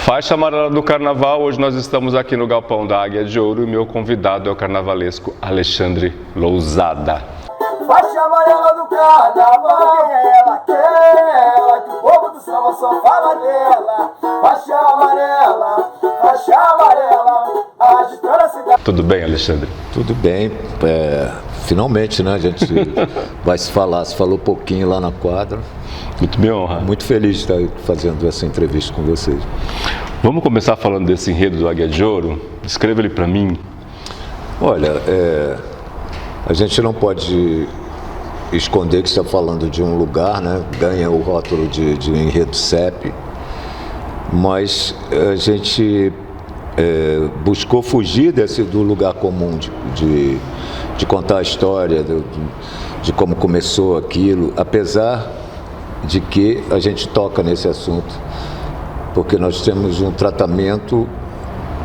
Faixa amarela do Carnaval, hoje nós estamos aqui no Galpão da Águia de Ouro e meu convidado é o carnavalesco Alexandre Lousada. Faixa amarela do Carnaval, ela quer, que o povo do samba só fala dela. Faixa amarela, agitando a cidade. Tudo bem, Alexandre? Tudo bem, finalmente, né, a gente vai se falar, se falou pouquinho lá na quadra. Muito me honra. Muito feliz de estar fazendo essa entrevista com vocês. Vamos começar falando desse enredo do Águia de Ouro? Descreva ele para mim. Olha, a gente não pode esconder que está falando de um lugar, né? Ganha o rótulo de enredo CEP, mas a gente buscou fugir do lugar comum de contar a história, de como começou aquilo, apesar de que a gente toca nesse assunto, porque nós temos um tratamento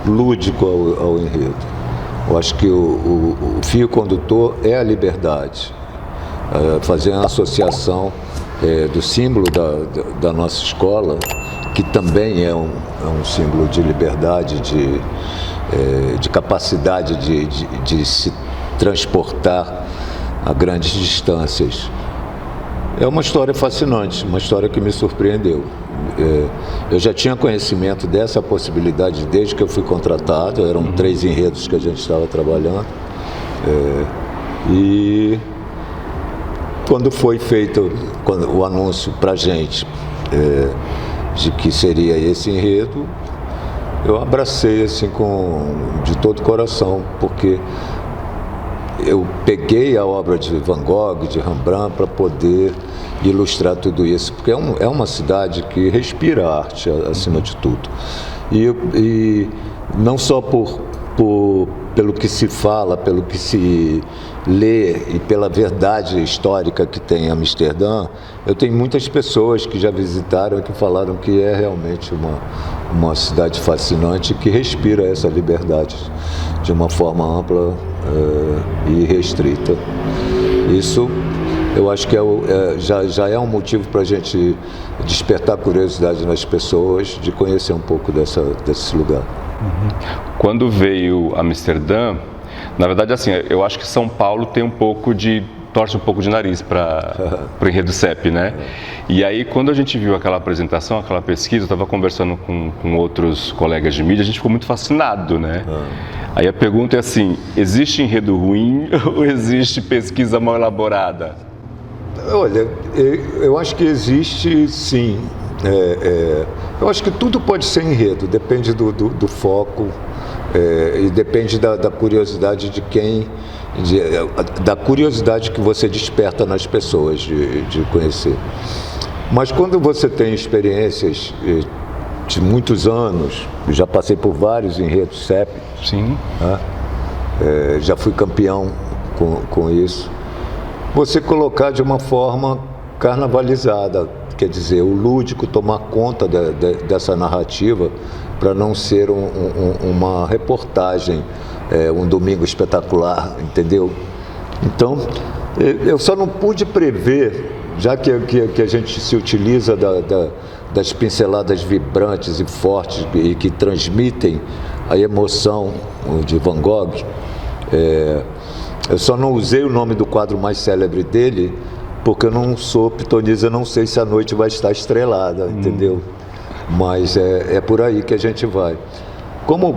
lúdico ao enredo. Eu acho que o fio condutor é a liberdade, fazer uma associação do símbolo da nossa escola, que também é um símbolo de liberdade, de capacidade de se transportar a grandes distâncias. É uma história fascinante, uma história que me surpreendeu. Eu já tinha conhecimento dessa possibilidade desde que eu fui contratado, eram 3 enredos que a gente estava trabalhando. E quando foi feito o anúncio para a gente de que seria esse enredo, eu abracei assim de todo o coração, porque eu peguei a obra de Van Gogh, de Rembrandt, para poder ilustrar tudo isso, porque é uma cidade que respira arte acima de tudo. E não só pelo que se fala, pelo que se lê e pela verdade histórica que tem em Amsterdã, eu tenho muitas pessoas que já visitaram e que falaram que é realmente uma cidade fascinante que respira essa liberdade de uma forma ampla e restrita. Isso eu acho que já é um motivo para a gente despertar curiosidade nas pessoas de conhecer um pouco desse lugar. Quando veio Amsterdã, na verdade, assim, eu acho que São Paulo torce um pouco de nariz para o enredo CEP, né? E aí, quando a gente viu aquela apresentação, aquela pesquisa, eu estava conversando com outros colegas de mídia, a gente ficou muito fascinado, né? Aí a pergunta é assim, existe enredo ruim ou existe pesquisa mal elaborada? Olha, eu acho que existe, sim. Eu acho que tudo pode ser enredo, depende do foco e depende da curiosidade de quem, da curiosidade que você desperta nas pessoas de conhecer. Mas quando você tem experiências de muitos anos, já passei por vários enredos CEP, sim. Né? Já fui campeão com isso. Você colocar de uma forma carnavalizada, quer dizer, o lúdico tomar conta dessa narrativa para não ser uma reportagem, um domingo espetacular, entendeu? Então, eu só não pude prever, já que a gente se utiliza das pinceladas vibrantes e fortes e que transmitem a emoção de Van Gogh, eu só não usei o nome do quadro mais célebre dele, porque eu não sou pitonisa, não sei se a noite vai estar estrelada, entendeu? Mas é por aí que a gente vai. Como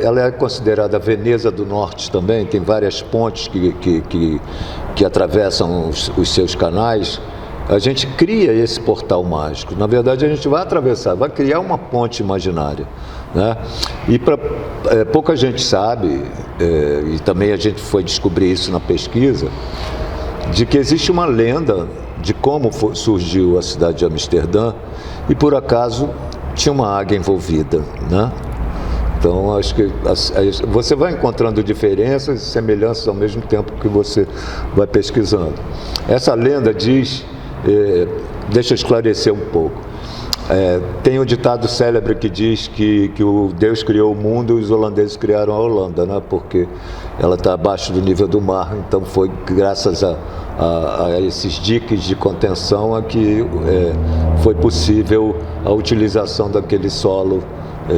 ela é considerada a Veneza do Norte também, tem várias pontes que atravessam os seus canais, a gente cria esse portal mágico. Na verdade, a gente vai atravessar, vai criar uma ponte imaginária, né? E pouca gente sabe, e também a gente foi descobrir isso na pesquisa, de que existe uma lenda de como surgiu a cidade de Amsterdã e, por acaso, tinha uma águia envolvida, né? Então, acho que você vai encontrando diferenças e semelhanças ao mesmo tempo que você vai pesquisando. Essa lenda diz, deixa eu esclarecer um pouco, Tem o ditado célebre que diz que o Deus criou o mundo e os holandeses criaram a Holanda, né? Porque ela está abaixo do nível do mar, então foi graças a esses diques de contenção que foi possível a utilização daquele solo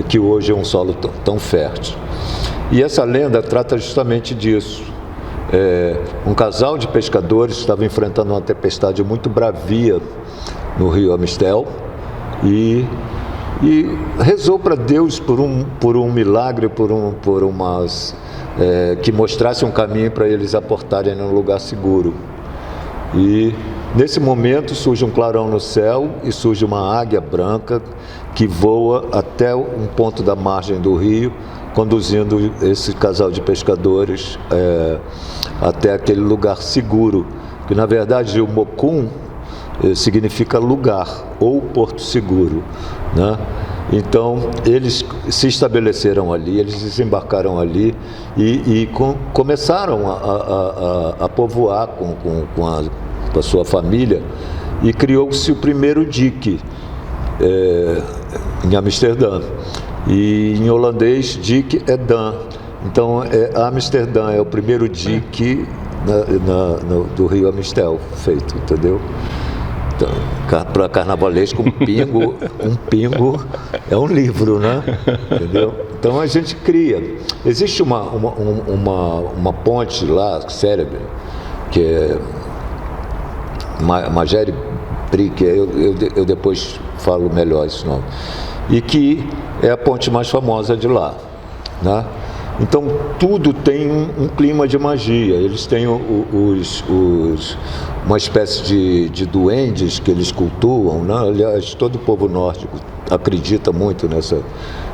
que hoje é um solo tão fértil. E essa lenda trata justamente disso. Um casal de pescadores estava enfrentando uma tempestade muito bravia no rio Amistel e rezou para Deus por um milagre, que mostrasse um caminho para eles aportarem num lugar seguro. E nesse momento surge um clarão no céu e surge uma águia branca que voa até um ponto da margem do rio, conduzindo esse casal de pescadores até aquele lugar seguro, que na verdade o Mocum significa lugar ou porto seguro, né? Então eles se estabeleceram ali, eles desembarcaram ali e começaram a povoar com a sua família, e criou-se o primeiro dique em Amsterdã. E em holandês, dique é dam. Então, Amsterdã é o primeiro dique do rio Amistel feito, entendeu? Então, para carnavalesco, um pingo é um livro, né? Entendeu? Então, a gente cria. Existe uma ponte lá, célebre, que é Magere Brick, eu depois falo melhor esse nome, e que é a ponte mais famosa de lá, né? Então tudo tem um clima de magia. Eles têm uma espécie de duendes que eles cultuam, né? Aliás, todo o povo nórdico acredita muito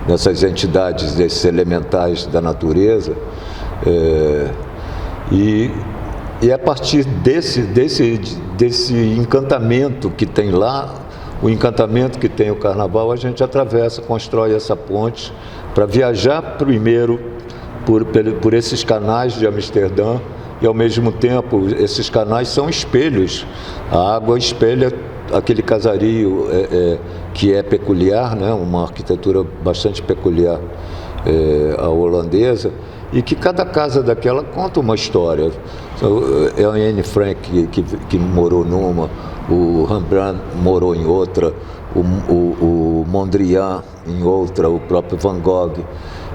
nessas entidades, desses elementais da natureza, e a partir desse encantamento que tem lá, o encantamento que tem o carnaval, a gente atravessa, constrói essa ponte para viajar primeiro por esses canais de Amsterdã, e ao mesmo tempo esses canais são espelhos. A água espelha aquele casario que é peculiar, né? Uma arquitetura bastante peculiar a holandesa, e que cada casa daquela conta uma história. É o Anne Frank que morou numa, o Rembrandt morou em outra, o Mondrian em outra, o próprio Van Gogh.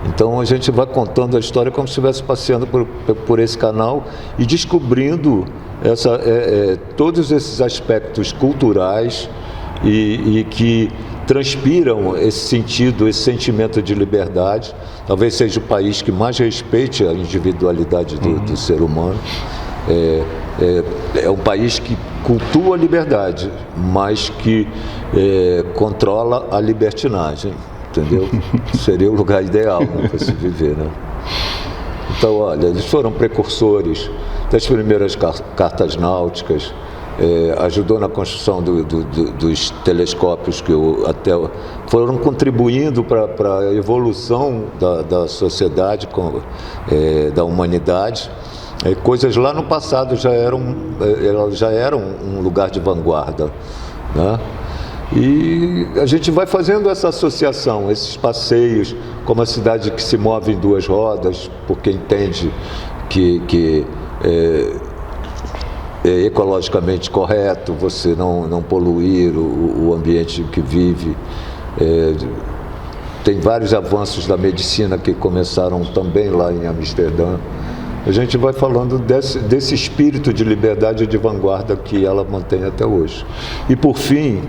Então a gente vai contando a história como se estivesse passeando por esse canal e descobrindo todos esses aspectos culturais e que transpiram esse sentido, esse sentimento de liberdade. Talvez seja o país que mais respeite a individualidade do ser humano. É um país que cultua a liberdade, mas que controla a libertinagem, entendeu? Seria o lugar ideal, né, para se viver, né? Então, olha, eles foram precursores das primeiras cartas náuticas, ajudou na construção dos telescópios que foram contribuindo para a evolução da sociedade, da humanidade. Coisas lá no passado já eram um lugar de vanguarda, né? E a gente vai fazendo essa associação, esses passeios, como a cidade que se move em duas rodas, porque entende que é ecologicamente correto você não poluir o ambiente que vive. Tem vários avanços da medicina que começaram também lá em Amsterdã. A gente vai falando desse espírito de liberdade e de vanguarda que ela mantém até hoje. E, por fim,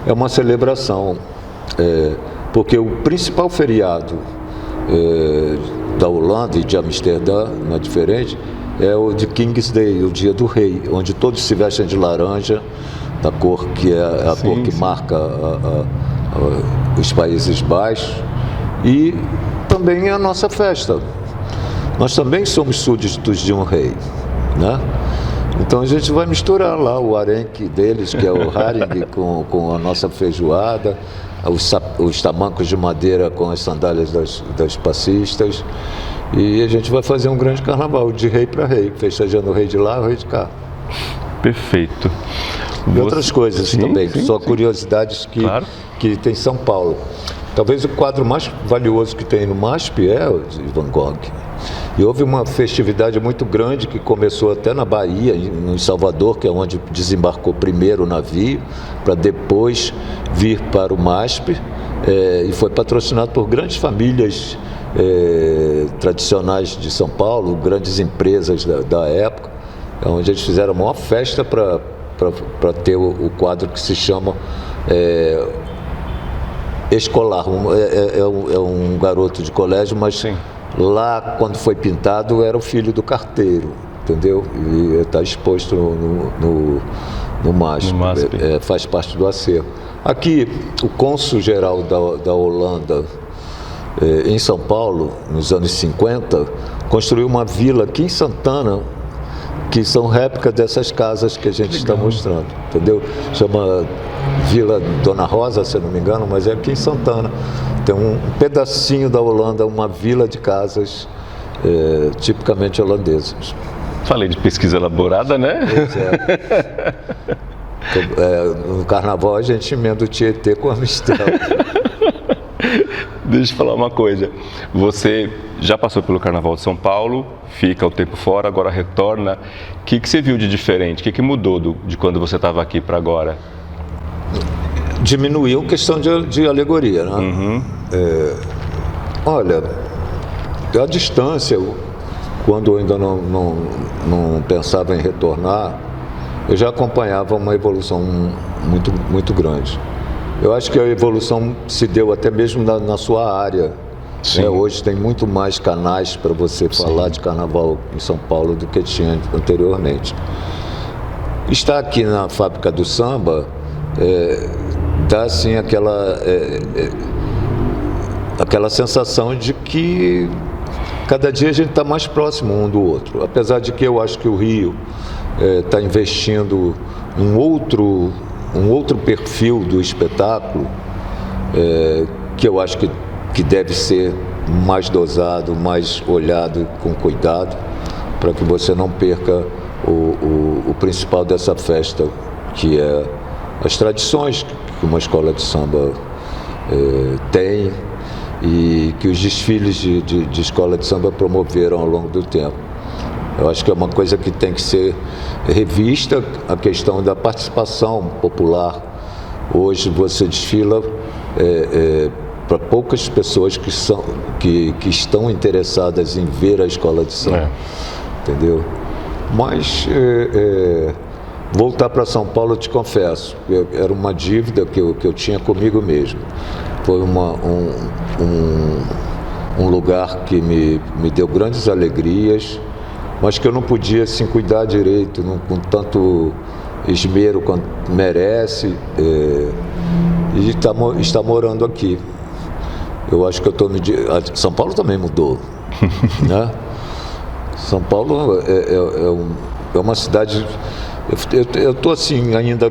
é uma celebração, porque o principal feriado da Holanda e de Amsterdã, não é diferente, é o de King's Day, o Dia do Rei, onde todos se vestem de laranja, da cor que é a cor que marca os Países Baixos, e também é a nossa festa. Nós também somos súditos de um rei, né? Então a gente vai misturar lá o arenque deles, que é o haring, com a nossa feijoada, os tamancos de madeira com as sandálias das passistas, e a gente vai fazer um grande carnaval de rei para rei, festejando o rei de lá e o rei de cá. Perfeito. E outras coisas também, só curiosidades que que tem em São Paulo. Talvez o quadro mais valioso que tem no MASP é o de Van Gogh. E houve uma festividade muito grande que começou até na Bahia, em Salvador, que é onde desembarcou primeiro o navio, para depois vir para o MASP, e foi patrocinado por grandes famílias tradicionais de São Paulo, grandes empresas da época, onde eles fizeram a maior festa para ter o quadro que se chama Escolar. É um garoto de colégio, mas Sim. Lá, quando foi pintado, era o filho do carteiro, entendeu? E está exposto no MASP. Faz parte do acervo. Aqui, o cônsul-geral da Holanda, em São Paulo, nos anos 50, construiu uma vila aqui em Santana, que são réplicas dessas casas que a gente está mostrando, entendeu? Chama Vila Dona Rosa, se eu não me engano, mas é aqui em Santana. Tem um pedacinho da Holanda, uma vila de casas tipicamente holandesas. Falei de pesquisa elaborada, né? Pois é. No carnaval a gente emenda o Tietê com a Mistel. Deixa eu falar uma coisa. Você já passou pelo Carnaval de São Paulo, fica o tempo fora, agora retorna. O que você viu de diferente? O que mudou de quando você estava aqui para agora? Diminuiu a questão de alegoria, né? Uhum. Olha, a distância, quando eu ainda não pensava em retornar, eu já acompanhava uma evolução muito, muito grande. Eu acho que a evolução se deu até mesmo na sua área. Né? Hoje tem muito mais canais para você falar de carnaval em São Paulo do que tinha anteriormente. Estar aqui na Fábrica do Samba dá assim aquela sensação de que cada dia a gente está mais próximo um do outro. Apesar de que eu acho que o Rio está investindo um outro perfil do espetáculo, que eu acho que deve ser mais dosado, mais olhado com cuidado, para que você não perca o principal dessa festa, que é as tradições que uma escola de samba tem e que os desfiles de escola de samba promoveram ao longo do tempo. Eu acho que é uma coisa que tem que ser revista, a questão da participação popular. Hoje você desfila para poucas pessoas que estão interessadas em ver a escola de samba, entendeu? Mas voltar para São Paulo, eu te confesso, era uma dívida que eu tinha comigo mesmo. Foi um lugar que me deu grandes alegrias, mas que eu não podia assim, cuidar direito, com tanto esmero quanto merece, e está morando aqui. Eu acho que eu estou no dia... São Paulo também mudou, né? São Paulo é uma cidade... Eu estou assim, ainda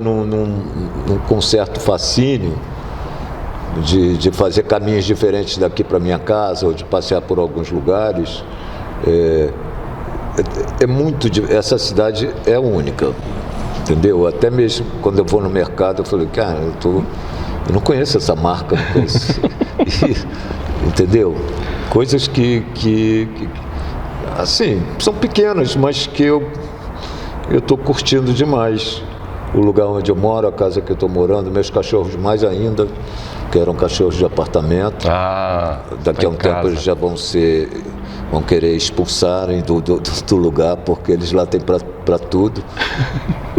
com um certo fascínio de fazer caminhos diferentes daqui para minha casa, ou de passear por alguns lugares. Essa cidade é única, entendeu? Até mesmo quando eu vou no mercado, eu falei, cara, eu não conheço essa marca, não conheço. Entendeu? Coisas que assim, são pequenas, mas que eu estou curtindo demais. O lugar onde eu moro, a casa que eu estou morando, meus cachorros mais ainda, que eram cachorros de apartamento. Daqui a um tempo eles já vão querer expulsarem do lugar, porque eles lá têm para tudo.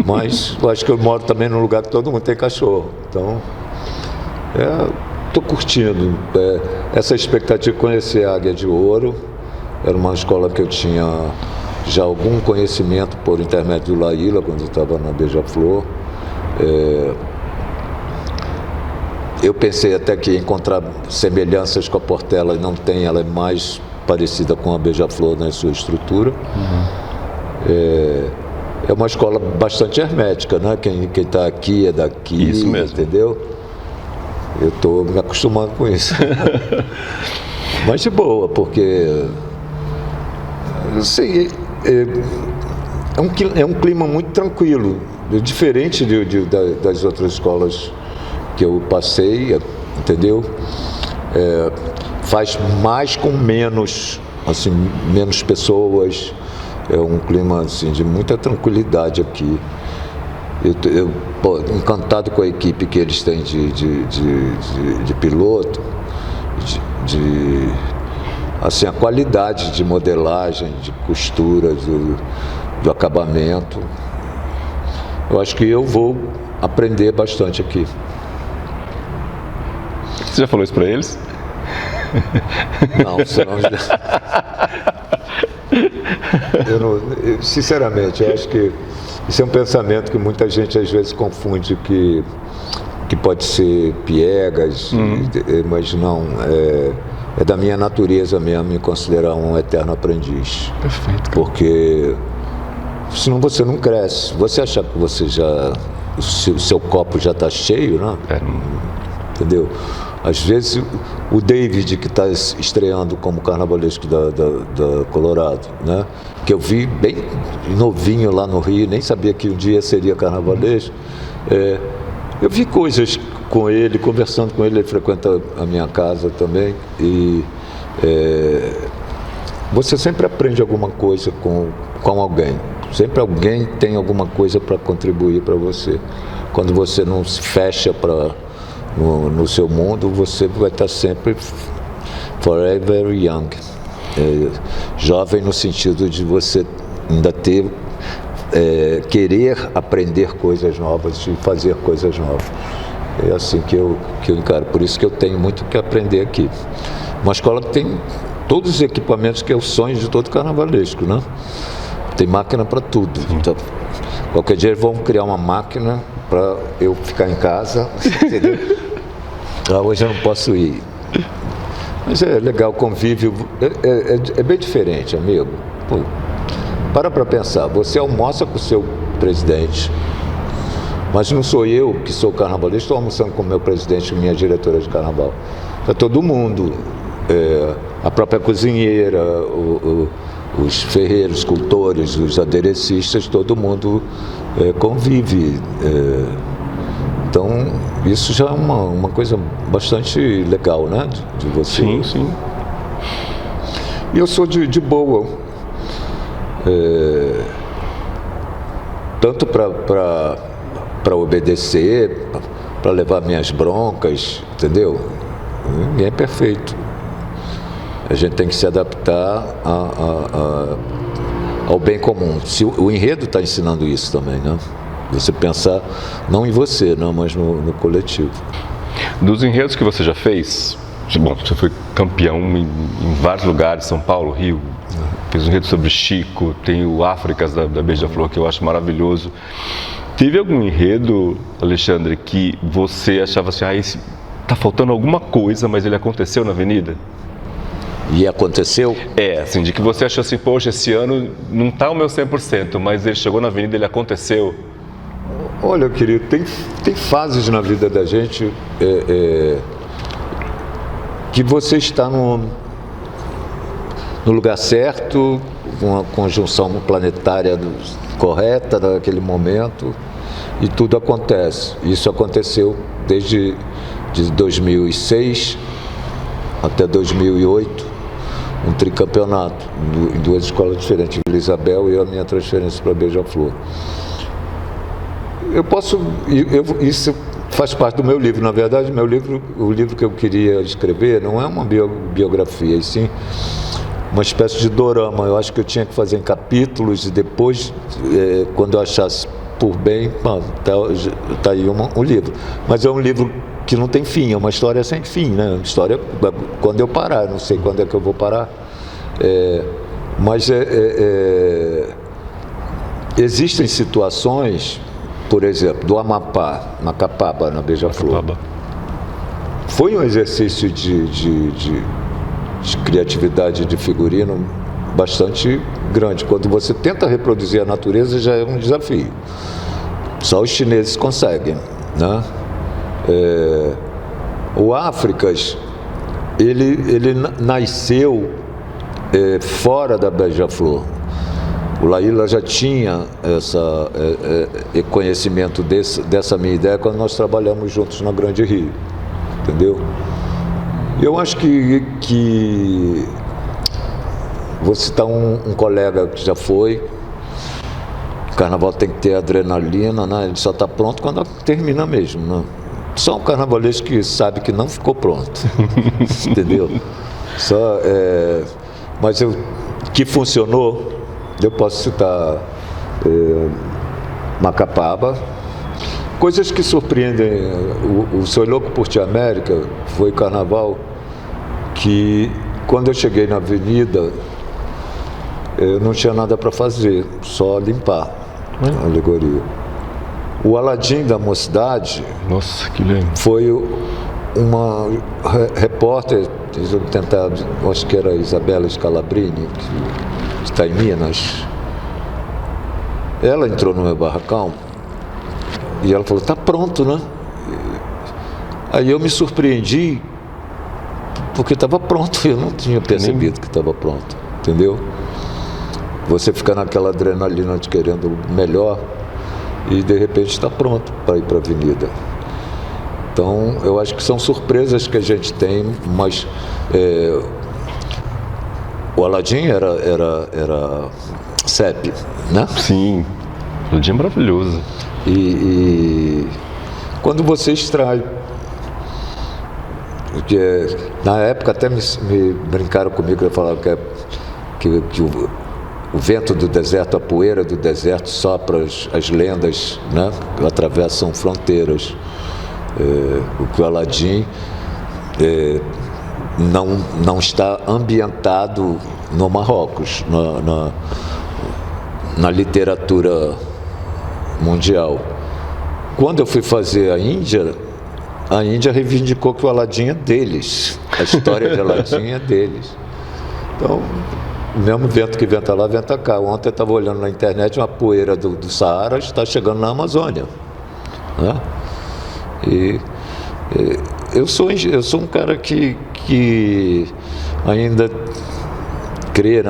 Mas eu acho que eu moro também num lugar que todo mundo tem cachorro. Então, estou curtindo. Essa expectativa de conhecer a Águia de Ouro, era uma escola que eu tinha já algum conhecimento por intermédio do Laíla, quando eu estava na Beija-Flor. Eu pensei até que ia encontrar semelhanças com a Portela, e não tem, ela é mais parecida com a Beija-Flor na sua estrutura. É uma escola bastante hermética, né? Quem está aqui é daqui. Isso mesmo. Entendeu? Eu estou me acostumando com isso. Mas de boa, porque assim, é um clima muito tranquilo, diferente das outras escolas que eu passei, entendeu? Faz mais com menos, assim, menos pessoas, é um clima assim, de muita tranquilidade aqui. Pô, encantado com a equipe que eles têm de piloto, assim, a qualidade de modelagem, de costura, do acabamento. Eu acho que eu vou aprender bastante aqui. Você já falou isso para eles? Não, senão... Sinceramente, eu acho que isso é um pensamento que muita gente às vezes confunde que pode ser piegas, mas não, é da minha natureza mesmo me considerar um eterno aprendiz. Perfeito. Porque senão você não cresce. Você achar que você o seu copo já está cheio, né? Entendeu? Às vezes o David, que está estreando como carnavalesco da Colorado, né? Que eu vi bem novinho lá no Rio, nem sabia que um dia seria carnavalesco. Eu vi coisas com ele, conversando com ele, ele frequenta a minha casa também, e você sempre aprende alguma coisa com alguém. Sempre alguém tem alguma coisa para contribuir para você. Quando você não se fecha no seu mundo, você vai estar sempre forever young. Jovem no sentido de você ainda querer aprender coisas novas e fazer coisas novas. É assim que eu encaro. Por isso que eu tenho muito que aprender aqui. Uma escola que tem todos os equipamentos que é o sonho de todo carnavalesco, né? Tem máquina para tudo. Então, qualquer dia vão criar uma máquina para eu ficar em casa, entendeu? Hoje eu não posso ir. Mas é legal, o convívio é bem diferente, amigo. Pô, para pensar, você almoça com o seu presidente, mas não sou eu que sou carnavalista, estou almoçando com o meu presidente e minha diretora de carnaval. É todo mundo, a própria cozinheira, os ferreiros, escultores, os aderecistas, todo mundo convive. Então, isso já é uma coisa bastante legal, né? De você. Sim, sim. E eu sou de boa. Tanto para obedecer, para levar minhas broncas, entendeu? Ninguém é perfeito. A gente tem que se adaptar ao bem comum. O enredo está ensinando isso também, né? Você pensar não em você, não, mas no coletivo. Dos enredos que você já fez, bom, você foi campeão em vários lugares, São Paulo, Rio, fez um enredo sobre Chico, tem o Áfricas da Beija-Flor, que eu acho maravilhoso. Teve algum enredo, Alexandre, que você achava assim, tá faltando alguma coisa, mas ele aconteceu na Avenida? E aconteceu? Assim, de que você achou assim, poxa, esse ano não tá o meu 100%, mas ele chegou na Avenida, ele aconteceu. Olha, querido, tem fases na vida da gente que você está no lugar certo, com a conjunção planetária correta naquele momento, e tudo acontece. Isso aconteceu desde 2006 até 2008, um tricampeonato em duas escolas diferentes, Vila Isabel e a minha transferência para Beija-Flor. Isso faz parte do meu livro. Na verdade, o livro que eu queria escrever não é uma biografia, e sim uma espécie de dorama. Eu acho que eu tinha que fazer em capítulos e depois, quando eu achasse por bem, tá aí um livro. Mas é um livro que não tem fim, é uma história sem fim, né? Uma história quando eu parar, não sei quando é que eu vou parar. Mas existem situações, por exemplo, do Amapá, Macapaba, na Beija-Flor. Foi um exercício de criatividade de figurino bastante grande. Quando você tenta reproduzir a natureza, já é um desafio. Só os chineses conseguem, né? O Áfricas, ele nasceu fora da Beija-Flor. O Laíla já tinha conhecimento dessa minha ideia quando nós trabalhamos juntos na Grande Rio, entendeu? Eu acho que vou citar um colega que já foi. O carnaval tem que ter adrenalina, né? Ele só está pronto quando termina mesmo, né? Só um carnavalesco que sabe que não ficou pronto, entendeu? Mas que funcionou, eu posso citar Macapaba. Coisas que surpreendem. O Sou Louco por Ti América foi carnaval que, quando eu cheguei na avenida, eu não tinha nada para fazer, só limpar a alegoria. O Aladim da Mocidade, nossa, que lindo, foi uma repórter, eu tentar, acho que era a Isabela Scalabrini, que está em Minas. Ela entrou no meu barracão e ela falou, tá pronto, né? Aí eu me surpreendi, porque estava pronto, eu não tinha percebido que estava pronto, entendeu? Você fica naquela adrenalina de querendo o melhor e de repente está pronto para ir para a avenida. Então, eu acho que são surpresas que a gente tem, mas o Aladim era CEP, né? Sim, o Aladim é maravilhoso. E quando você extrai, porque na época até me brincaram comigo, eu falava que o vento do deserto, a poeira do deserto sopra as lendas, né? Atravessam fronteiras. O que o Aladim não está ambientado no Marrocos, na literatura mundial. Quando eu fui fazer a Índia reivindicou que o Aladim é deles, a história de Aladim é deles. Então, o mesmo vento que venta lá, venta cá. Ontem eu estava olhando na internet, uma poeira do Saara está chegando na Amazônia, né? E eu sou um cara que ainda crê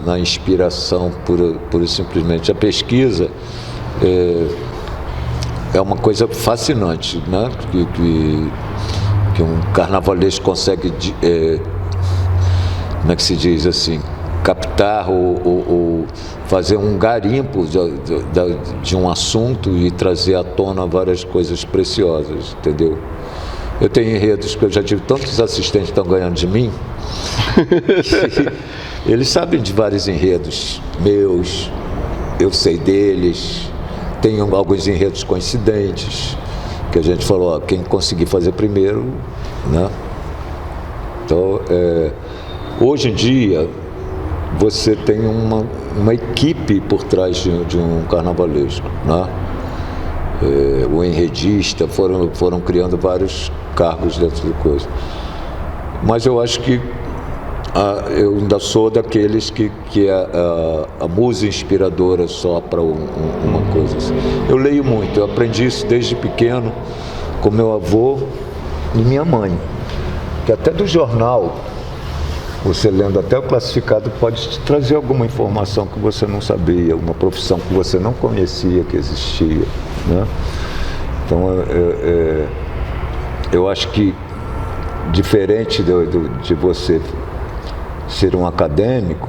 na inspiração pura e simplesmente. A pesquisa é uma coisa fascinante, né? Que um carnavalesco consegue, como é que se diz assim, captar ou fazer um garimpo de um assunto e trazer à tona várias coisas preciosas, entendeu? Eu tenho enredos que eu já tive tantos assistentes que estão ganhando de mim, que eles sabem de vários enredos meus, eu sei deles, tenho alguns enredos coincidentes, que a gente falou, ó, quem conseguir fazer primeiro, né? Então, hoje em dia, você tem uma equipe por trás de um carnavalesco, né? O enredista, foram criando vários cargos dentro do coisa. Mas eu acho que eu ainda sou daqueles que a musa inspiradora só para uma coisa assim. Eu leio muito, eu aprendi isso desde pequeno com meu avô e minha mãe, que até do jornal, você lendo até o classificado, pode te trazer alguma informação que você não sabia, uma profissão que você não conhecia que existia, né? Então, eu acho que, diferente de você ser um acadêmico,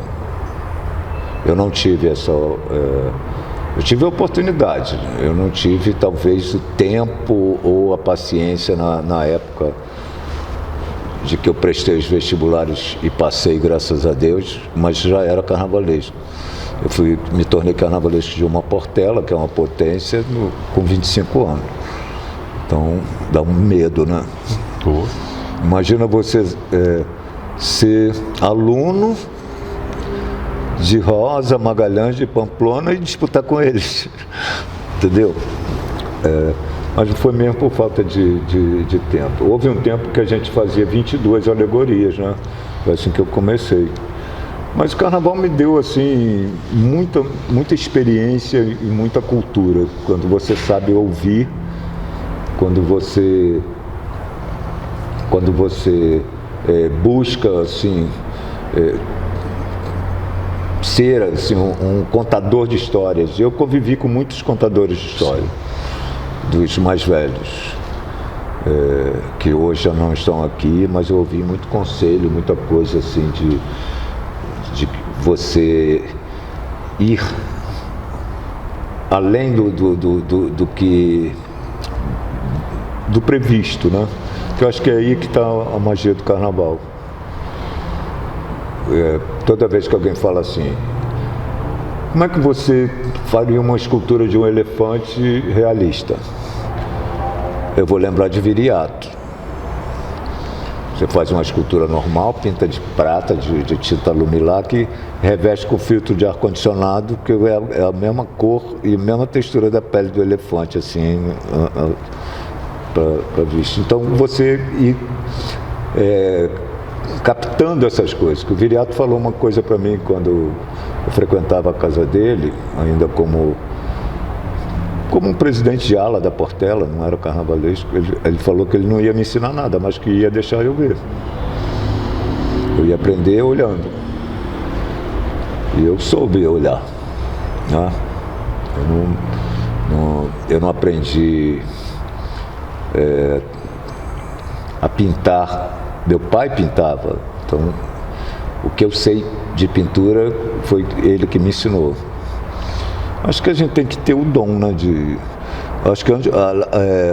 eu não tive eu tive a oportunidade, eu não tive talvez o tempo ou a paciência na época de que eu prestei os vestibulares e passei, graças a Deus, mas já era carnavalesco. Me tornei carnavalesco de uma Portela, que é uma potência, com 25 anos. Então, dá um medo, né? Imagina você ser aluno de Rosa, Magalhães, de Pamplona e disputar com eles, entendeu? Mas não foi mesmo por falta de tempo. Houve um tempo que a gente fazia 22 alegorias, né? Foi assim que eu comecei. Mas o carnaval me deu, assim, muita experiência e muita cultura. Quando você sabe ouvir, quando você busca, assim, ser assim, um contador de histórias. Eu convivi com muitos contadores de história, dos mais velhos, que hoje já não estão aqui, mas eu ouvi muito conselho, muita coisa assim de você ir além do previsto, né? Que eu acho que é aí que está a magia do carnaval. Toda vez que alguém fala assim, como é que você faria uma escultura de um elefante realista? Eu vou lembrar de Viriato. Você faz uma escultura normal, pinta de prata, de tinta lumilac, reveste com filtro de ar-condicionado, que é a mesma cor e a mesma textura da pele do elefante, assim, para vista. Então você ir captando essas coisas. Que o Viriato falou uma coisa para mim quando eu frequentava a casa dele, ainda como um presidente de ala da Portela, não era carnavalesco. Ele falou que ele não ia me ensinar nada, mas que ia deixar eu ver. Eu ia aprender olhando. E eu soube olhar, né? Eu não aprendi a pintar. Meu pai pintava, então o que eu sei de pintura foi ele que me ensinou. Acho que a gente tem que ter o dom, né? Acho que o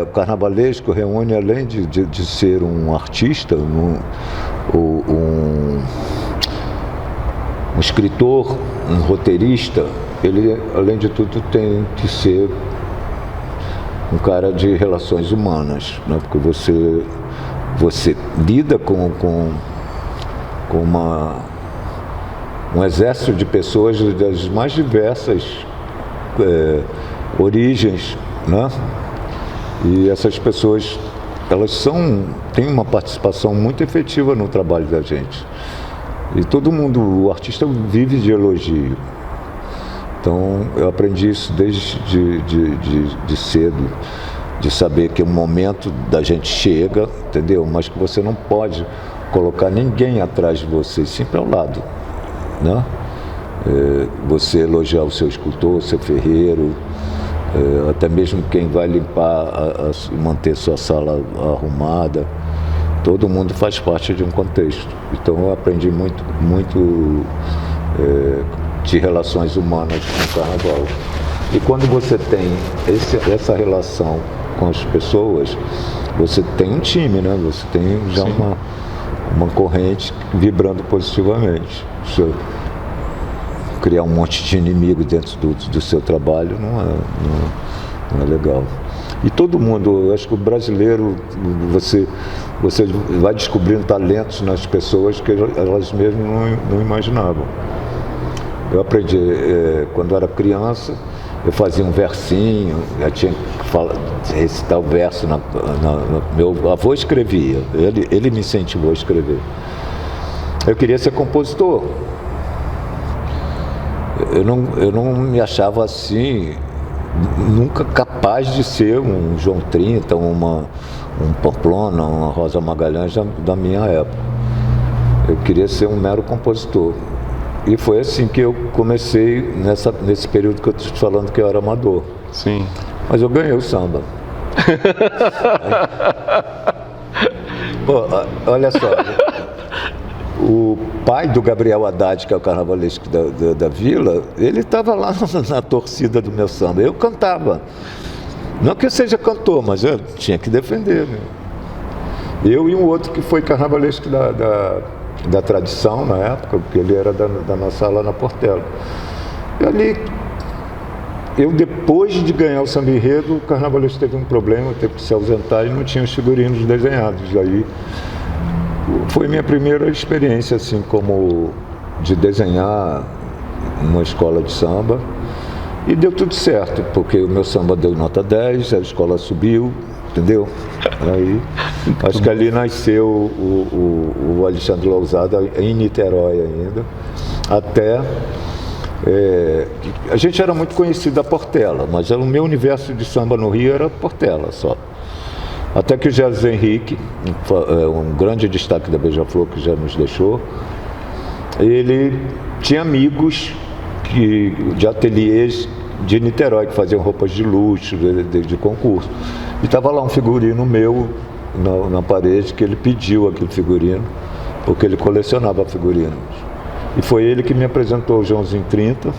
carnavalesco reúne, além de ser um artista, um escritor, um roteirista, ele, além de tudo, tem que ser um cara de relações humanas, né? Porque você lida com um exército de pessoas das mais diversas origens, né? E essas pessoas, elas têm uma participação muito efetiva no trabalho da gente. E todo mundo, o artista vive de elogio. Então eu aprendi isso desde de cedo, de saber que o momento da gente chega, entendeu? Mas que você não pode colocar ninguém atrás de você, sempre ao lado, né? Você elogiar o seu escultor, o seu ferreiro, até mesmo quem vai limpar, manter sua sala arrumada. Todo mundo faz parte de um contexto. Então eu aprendi muito de relações humanas com o carnaval. E quando você tem essa relação com as pessoas, você tem um time, né? Você tem já uma corrente vibrando positivamente. Criar um monte de inimigo dentro do seu trabalho não é legal. E todo mundo, eu acho que o brasileiro, você vai descobrindo talentos nas pessoas que elas mesmas não imaginavam. Eu aprendi, quando era criança, eu fazia um versinho, eu tinha que recitar o verso, meu avô escrevia, ele me incentivou a escrever. Eu queria ser compositor. Eu não me achava assim, nunca capaz de ser um João 30, um Pamplona, uma Rosa Magalhães da minha época. Eu queria ser um mero compositor. E foi assim que eu comecei nesse período que eu estou te falando que eu era amador. Sim. Mas eu ganhei o samba. Pô, olha só. O pai do Gabriel Haddad, que é o carnavalesco da vila, ele estava lá na torcida do meu samba. Eu cantava. Não que eu seja cantor, mas eu tinha que defender, né? Eu e um outro que foi carnavalesco da tradição na época, porque ele era da nossa ala na Portela. E ali, depois de ganhar o samba enredo, o carnavalesco teve um problema, teve que se ausentar e não tinha os figurinos desenhados. Aí foi minha primeira experiência, assim, como de desenhar numa escola de samba. E deu tudo certo, porque o meu samba deu nota 10, a escola subiu, entendeu? Aí, acho que ali nasceu o Alexandre Lousada, em Niterói ainda, até... a gente era muito conhecido da Portela, mas o meu universo de samba no Rio era Portela só. Até que o José Henrique, um grande destaque da Beija-Flor, que já nos deixou, ele tinha amigos de ateliês de Niterói que faziam roupas de luxo, de concurso. E estava lá um figurino meu na parede que ele pediu aquele figurino, porque ele colecionava figurinos. E foi ele que me apresentou o Joãozinho 30,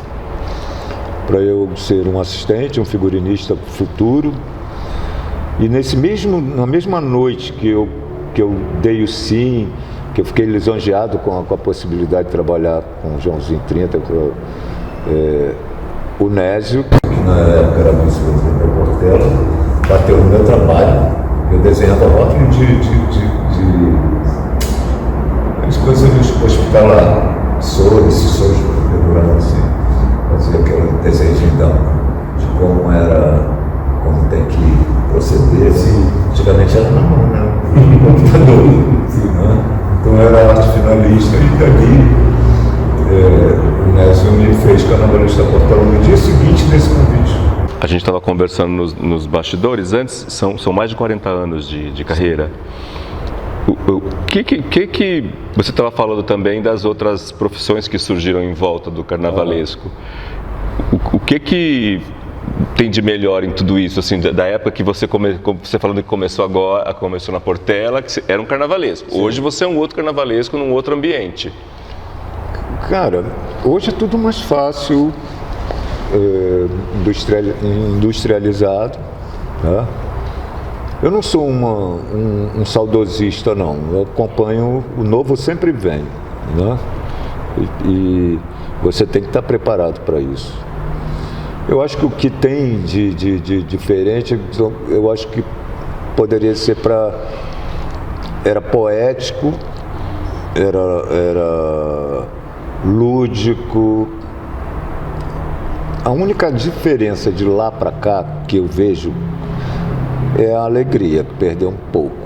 para eu ser um assistente, um figurinista futuro. E na mesma noite que eu dei o sim, que eu fiquei lisonjeado com a possibilidade de trabalhar com o Joãozinho 30, o Nésio, que na época era vice-presidente da Portela, bateu no meu trabalho. Eu desenhava rótulo de coisas hospitalar, sons pendurando assim, fazia aquele desenho de como tem que proceder, assim, antigamente era na mão, né? No computador, assim, né? Então eu era arte finalista e dali o Nésio me fez carnavalista Portela no dia seguinte desse convite. A gente estava conversando nos bastidores antes, são mais de 40 anos de carreira. O que você estava falando também das outras profissões que surgiram em volta do carnavalesco? O que tem de melhor em tudo isso, assim, da época que você falando que começou na Portela, que era um carnavalesco. Sim. Hoje você é um outro carnavalesco num outro ambiente. Cara, hoje é tudo mais fácil, industrializado, né? Eu não sou um saudosista, não. Eu acompanho, o novo sempre vem, né? E você tem que estar preparado para isso. Eu acho que o que tem de diferente, eu acho que poderia ser era poético, era lúdico. A única diferença de lá para cá que eu vejo é a alegria, que perdeu um pouco.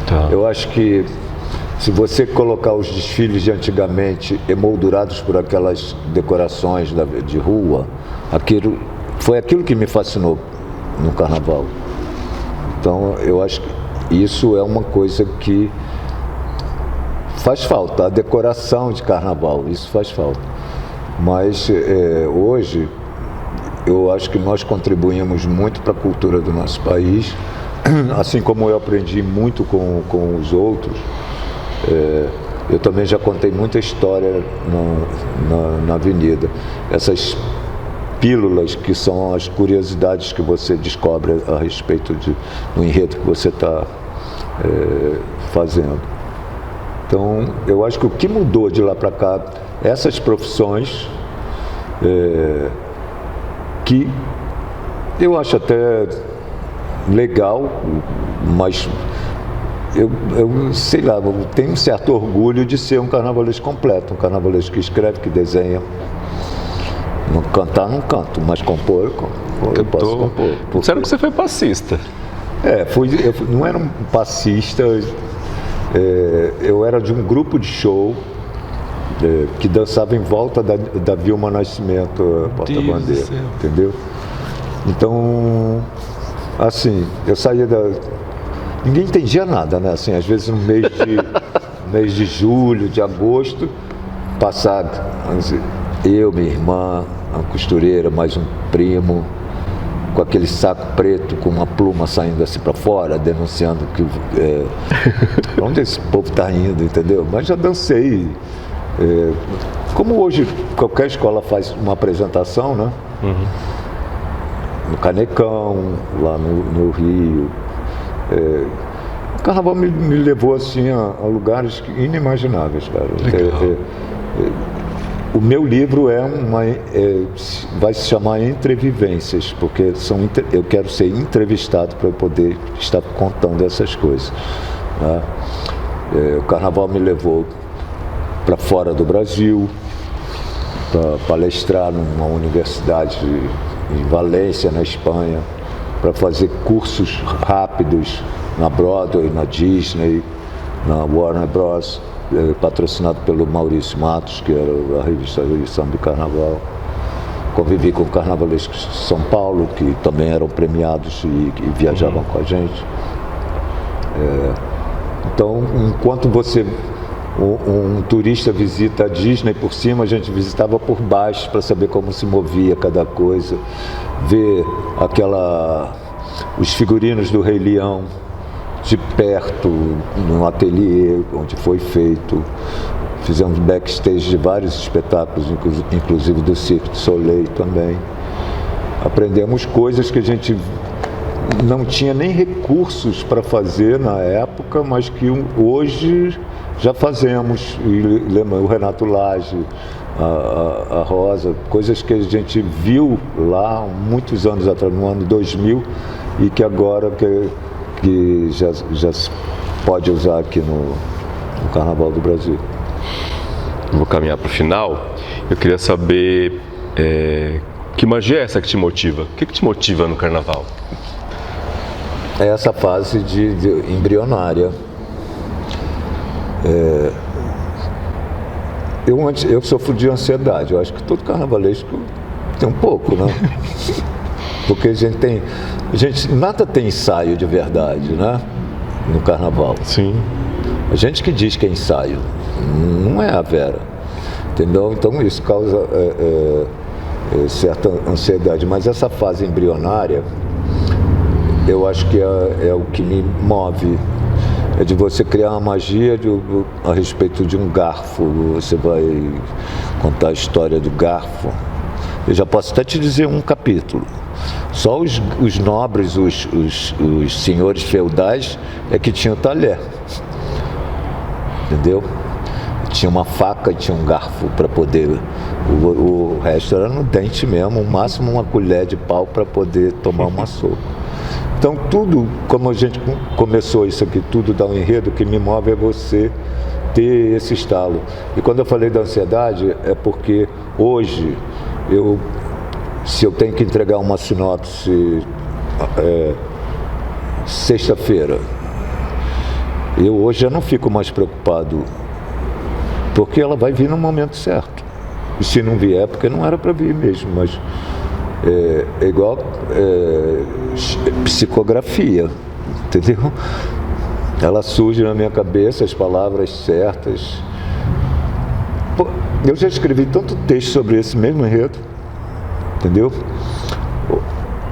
Tá. Eu acho que se você colocar os desfiles de antigamente emoldurados por aquelas decorações de rua, foi aquilo que me fascinou no carnaval. Então eu acho que isso é uma coisa que faz falta, a decoração de carnaval, isso faz falta. Mas hoje eu acho que nós contribuímos muito para a cultura do nosso país, assim como eu aprendi muito com os outros. Eu também já contei muita história na avenida. Essas pílulas que são as curiosidades que você descobre a respeito do enredo que você está fazendo. Então, eu acho que o que mudou de lá para cá, essas profissões, que eu acho até legal, mas eu sei lá, eu tenho um certo orgulho de ser um carnavalesco completo, um carnavalesco que escreve, que desenha. Não cantar, não canto, mas compor, eu posso compor. Disseram que você foi passista. Eu não era um passista, eu era de um grupo de show que dançava em volta da Vilma Nascimento, porta-bandeira, entendeu? Então, assim, eu saía ninguém entendia nada, né? Assim, às vezes no mês de julho, de agosto, passado, eu, minha irmã, uma costureira, mais um primo, com aquele saco preto, com uma pluma saindo assim para fora, denunciando que onde esse povo está indo, entendeu? Mas já dancei. Como hoje qualquer escola faz uma apresentação, né? Uhum. No Canecão, lá no Rio. O carnaval me levou assim a lugares inimagináveis, cara. O meu livro vai se chamar Entrevivências, porque eu quero ser entrevistado para eu poder estar contando essas coisas, né? O carnaval me levou para fora do Brasil, para palestrar numa universidade em Valência, na Espanha, para fazer cursos rápidos na Broadway, na Disney, na Warner Bros., patrocinado pelo Maurício Matos, que era a revista Samba de Carnaval. Convivi com carnavalescos de São Paulo, que também eram premiados e viajavam com a gente. Então, enquanto você um turista visita a Disney por cima, a gente visitava por baixo para saber como se movia cada coisa, ver os figurinos do Rei Leão de perto, no ateliê onde foi feito. Fizemos backstage de vários espetáculos, inclusive do Cirque du Soleil também. Aprendemos coisas que a gente não tinha nem recursos para fazer na época, mas que hoje já fazemos. E o Renato Lage, a Rosa, coisas que a gente viu lá muitos anos atrás, no ano 2000, e que agora que já se pode usar aqui no Carnaval do Brasil. Vou caminhar para o final. Eu queria saber que magia é essa que te motiva? O que te motiva no Carnaval? É essa fase de embrionária. Eu sofro de ansiedade. Eu acho que todo carnavalesco tem um pouco, né? Porque nada tem ensaio de verdade, né? No Carnaval. Sim. A gente que diz que é ensaio, não é a Vera, entendeu? Então isso causa certa ansiedade, mas essa fase embrionária, eu acho que é o que me move, é de você criar uma magia a respeito de um garfo. Você vai contar a história do garfo. Eu já posso até te dizer um capítulo. Só os nobres, os senhores feudais é que tinham talher. Entendeu? Tinha uma faca e tinha um garfo para poder. O resto era no dente mesmo, o máximo uma colher de pau para poder tomar uma sopa. Então tudo, como a gente começou isso aqui, tudo dá um enredo, o que me move é você ter esse estalo. E quando eu falei da ansiedade, é porque hoje, se eu tenho que entregar uma sinopse sexta-feira, eu hoje já não fico mais preocupado, porque ela vai vir no momento certo. E se não vier, porque não era para vir mesmo, mas é igual psicografia, entendeu? Ela surge na minha cabeça, as palavras certas. Pô, eu já escrevi tanto texto sobre esse mesmo enredo, entendeu?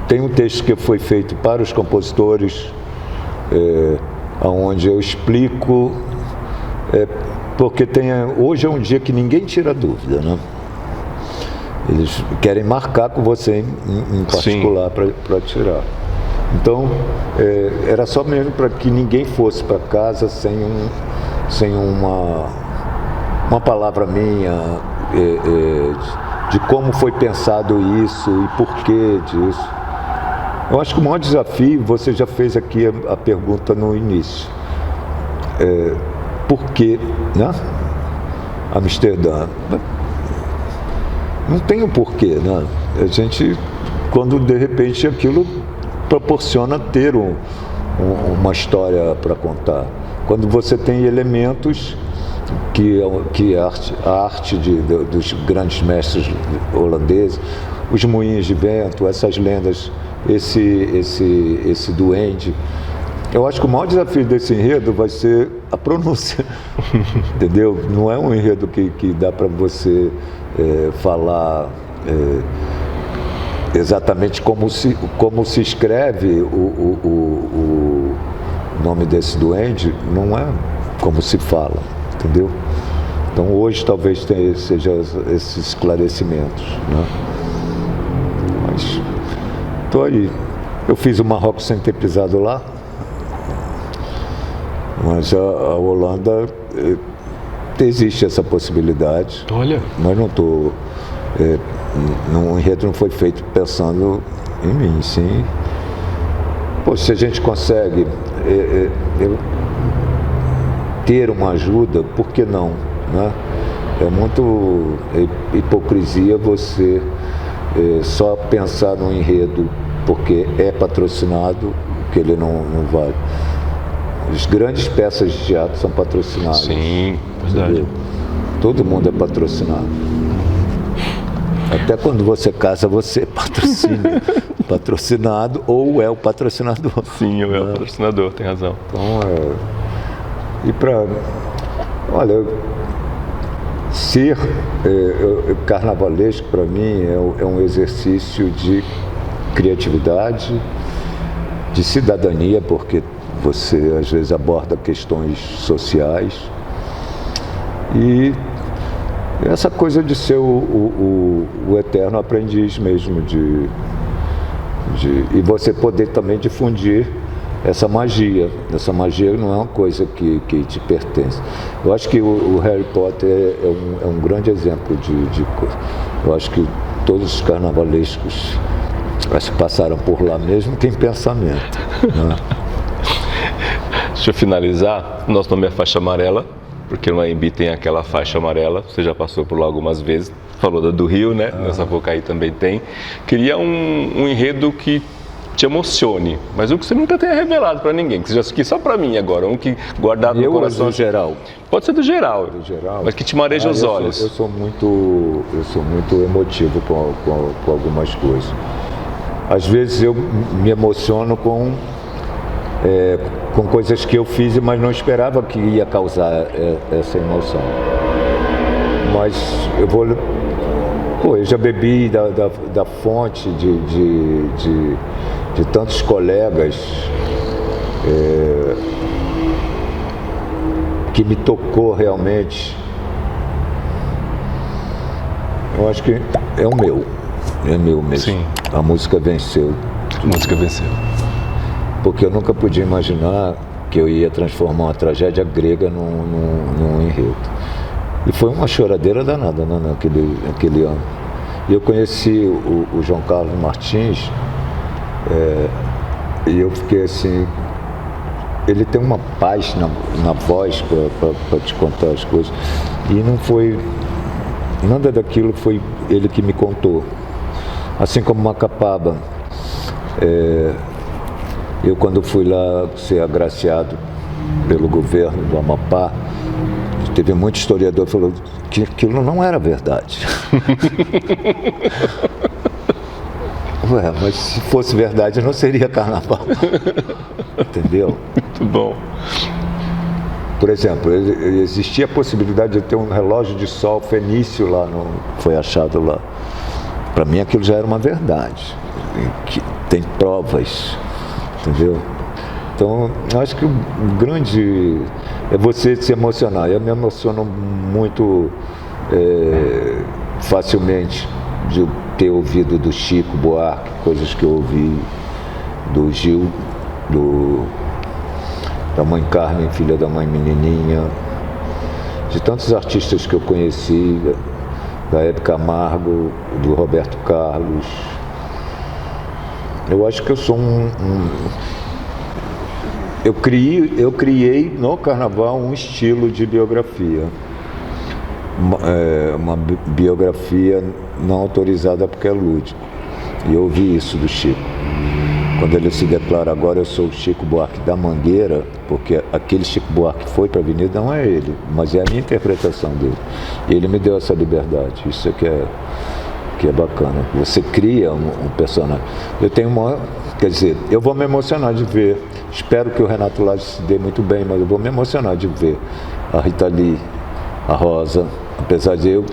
Tem um texto que foi feito para os compositores, onde eu explico, porque hoje é um dia que ninguém tira dúvida, né? Eles querem marcar com você em particular para tirar. Então, era só mesmo para que ninguém fosse para casa sem uma palavra minha, de como foi pensado isso e porquê disso. Eu acho que o maior desafio, você já fez aqui a pergunta no início, por que, né? Amsterdã? Não tem um porquê, né? A gente, quando de repente aquilo proporciona ter uma história para contar. Quando você tem elementos que a arte dos grandes mestres holandeses, os moinhos de vento, essas lendas, esse duende. Eu acho que o maior desafio desse enredo vai ser a pronúncia, entendeu? Não é um enredo que dá para você falar exatamente como se escreve o nome desse duende, não é como se fala, entendeu? Então hoje talvez seja esses esclarecimentos, né? Mas estou aí. Eu fiz o Marrocos sem ter pisado lá, mas a Holanda, existe essa possibilidade. Olha. Mas não estou. O enredo não foi feito pensando em mim, sim. Pô, se a gente consegue ter uma ajuda, por que não? Né? É muito hipocrisia você só pensar no enredo porque é patrocinado, que ele não vale. As grandes peças de teatro são patrocinadas. Sim, verdade. Entendeu? Todo mundo é patrocinado. Até quando você casa, você patrocina. Patrocinado ou é o patrocinador. Sim, eu é o patrocinador, tem razão. Então, e Olha, ser carnavalesco para mim é um exercício de criatividade, de cidadania, porque você às vezes aborda questões sociais e essa coisa de ser o eterno aprendiz mesmo, e você poder também difundir essa magia. Essa magia não é uma coisa que te pertence. Eu acho que o Harry Potter é um grande exemplo de coisa. Eu acho que todos os carnavalescos acho que passaram por lá mesmo, tem pensamento, né? Deixa eu finalizar. Nosso nome é Faixa Amarela, porque no AMB tem aquela faixa amarela. Você já passou por lá algumas vezes. Falou do Rio, né? Na Sapucaí também tem. Queria um enredo que te emocione, mas um que você nunca tenha revelado para ninguém, que você já quis só para mim agora, um que guardado no coração. Do geral? Pode ser do geral, mas que te mareja os olhos. Eu sou muito emotivo com algumas coisas. Às vezes eu me emociono com coisas que eu fiz, mas não esperava que ia causar essa emoção. Mas eu já bebi da fonte de tantos colegas que me tocou realmente. Eu acho que é meu mesmo. Sim. A música venceu. A música venceu. Porque eu nunca podia imaginar que eu ia transformar uma tragédia grega num enredo. E foi uma choradeira danada, né, naquele ano. E eu conheci o João Carlos Martins, e eu fiquei assim, ele tem uma paz na voz para te contar as coisas. E não foi, nada daquilo foi ele que me contou. Assim como Macapaba, eu quando fui lá ser agraciado pelo governo do Amapá, teve muito historiador que falou que aquilo não era verdade. Ué, mas se fosse verdade não seria carnaval. Entendeu? Muito bom. Por exemplo, existia a possibilidade de ter um relógio de sol fenício lá, foi achado lá. Para mim aquilo já era uma verdade. Tem provas, entendeu? Então, acho que o grande é você se emocionar. Eu me emociono muito facilmente de ter ouvido do Chico Buarque, coisas que eu ouvi do Gil, da mãe Carmen, filha da mãe Menininha, de tantos artistas que eu conheci, da Hebe Camargo, do Roberto Carlos. Eu acho que eu sou eu criei no carnaval um estilo de biografia, uma biografia não autorizada porque é lúdico. E eu ouvi isso do Chico. Quando ele se declara agora eu sou o Chico Buarque da Mangueira, porque aquele Chico Buarque que foi para a Avenida não é ele, mas é a minha interpretação dele. E ele me deu essa liberdade, isso é que é bacana. Você cria um personagem. Eu tenho quer dizer, eu vou me emocionar de ver, espero que o Renato Lage se dê muito bem, mas eu vou me emocionar de ver a Rita Lee, a Rosa, apesar de eu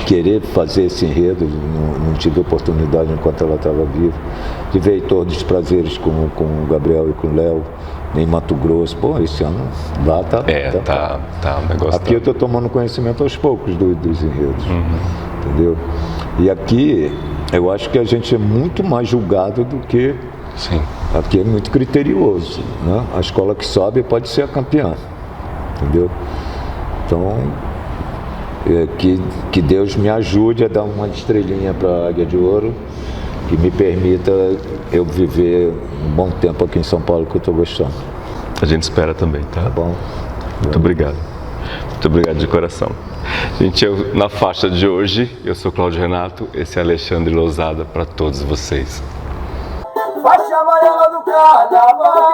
querer fazer esse enredo, não tive oportunidade enquanto ela estava viva, de ver todos os prazeres com o Gabriel e com o Léo, em Mato Grosso. Pô, esse ano lá tá um negócio. Aqui eu estou tomando conhecimento aos poucos dos enredos, entendeu? E aqui eu acho que a gente é muito mais julgado do que... Sim. Aqui é muito criterioso, né? A escola que sobe pode ser a campeã, entendeu? Então, que Deus me ajude a dar uma estrelinha para a Águia de Ouro, que me permita eu viver um bom tempo aqui em São Paulo, que eu estou gostando. A gente espera também, tá? Tá bom. Muito obrigado. Muito obrigado de coração. Gente, na faixa de hoje, eu sou Cláudio Renato, esse é Alexandre Lousada para todos vocês. Faixa amarela do carnaval.